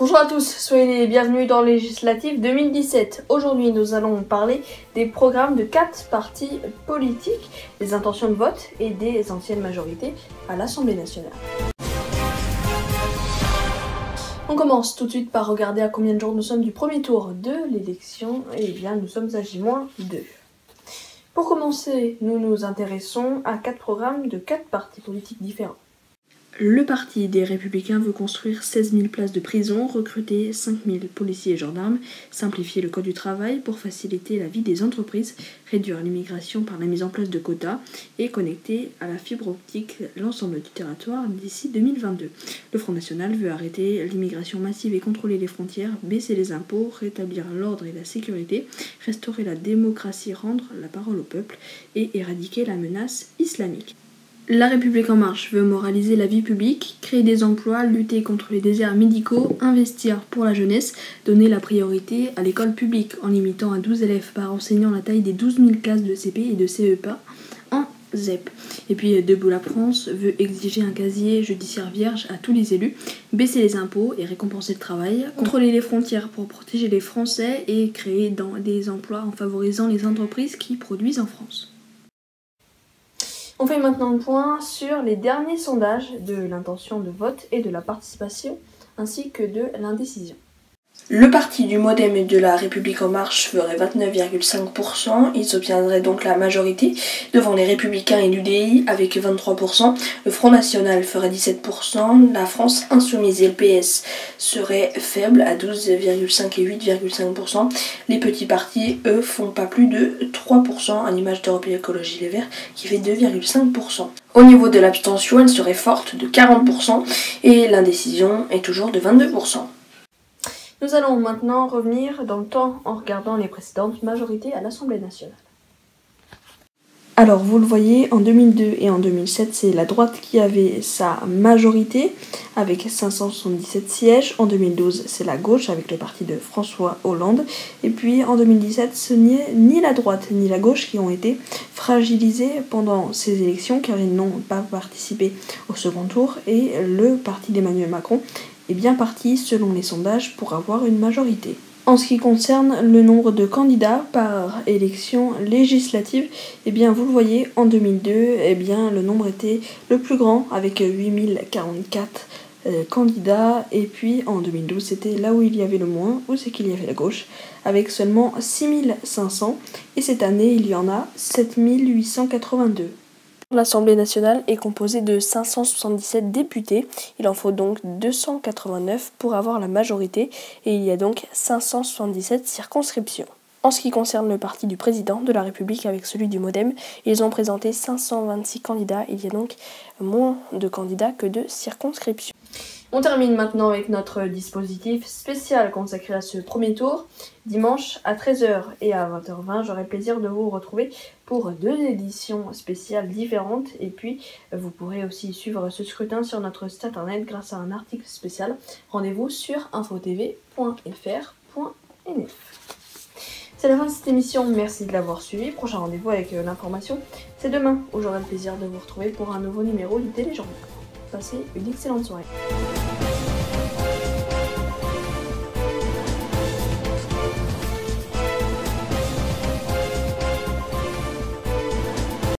Bonjour à tous, soyez les bienvenus dans les législatives 2017. Aujourd'hui, nous allons parler des programmes de 4 partis politiques, des intentions de vote et des anciennes majorités à l'Assemblée nationale. On commence tout de suite par regarder à combien de jours nous sommes du premier tour de l'élection. Eh bien, nous sommes à J-2. Pour commencer, nous nous intéressons à 4 programmes de 4 partis politiques différents. Le Parti des Républicains veut construire 16 000 places de prison, recruter 5 000 policiers et gendarmes, simplifier le code du travail pour faciliter la vie des entreprises, réduire l'immigration par la mise en place de quotas et connecter à la fibre optique l'ensemble du territoire d'ici 2022. Le Front National veut arrêter l'immigration massive et contrôler les frontières, baisser les impôts, rétablir l'ordre et la sécurité, restaurer la démocratie, rendre la parole au peuple et éradiquer la menace islamique. La République en marche veut moraliser la vie publique, créer des emplois, lutter contre les déserts médicaux, investir pour la jeunesse, donner la priorité à l'école publique en limitant à 12 élèves par enseignant la taille des 12 000 classes de CP et de CEPA en ZEP. Et puis Debout la France veut exiger un casier judiciaire vierge à tous les élus, baisser les impôts et récompenser le travail, contrôler les frontières pour protéger les Français et créer des emplois en favorisant les entreprises qui produisent en France. On fait maintenant le point sur les derniers sondages de l'intention de vote et de la participation, ainsi que de l'indécision. Le parti du Modem et de la République en marche ferait 29,5%, ils obtiendraient donc la majorité devant les Républicains et l'UDI avec 23%, le Front National ferait 17%, la France Insoumise et le PS seraient faibles à 12,5 et 8,5%, les petits partis, eux, font pas plus de 3% à l'image d'Europe Écologie Les Verts qui fait 2,5%. Au niveau de l'abstention, elle serait forte de 40% et l'indécision est toujours de 22%. Nous allons maintenant revenir dans le temps en regardant les précédentes majorités à l'Assemblée nationale. Alors vous le voyez, en 2002 et en 2007, c'est la droite qui avait sa majorité avec 577 sièges. En 2012, c'est la gauche avec le parti de François Hollande. Et puis en 2017, ce n'est ni la droite ni la gauche qui ont été fragilisés pendant ces élections car ils n'ont pas participé au second tour et le parti d'Emmanuel Macron est bien parti selon les sondages pour avoir une majorité. En ce qui concerne le nombre de candidats par élection législative, eh bien vous le voyez, en 2002, eh bien le nombre était le plus grand avec 8044 candidats, et puis en 2012 c'était là où il y avait le moins, où c'est qu'il y avait la gauche, avec seulement 6500, et cette année il y en a 7882. L'Assemblée nationale est composée de 577 députés, il en faut donc 289 pour avoir la majorité et il y a donc 577 circonscriptions. En ce qui concerne le parti du président de la République avec celui du Modem, ils ont présenté 526 candidats, il y a donc moins de candidats que de circonscriptions. On termine maintenant avec notre dispositif spécial consacré à ce premier tour. Dimanche à 13h et à 20h20, j'aurai le plaisir de vous retrouver pour 2 éditions spéciales différentes. Et puis, vous pourrez aussi suivre ce scrutin sur notre site internet grâce à un article spécial. Rendez-vous sur infotv.fr.nf. C'est la fin de cette émission, merci de l'avoir suivi. Prochain rendez-vous avec l'information, c'est demain où j'aurai le plaisir de vous retrouver pour un nouveau numéro du Téléjournal. Passez une excellente soirée.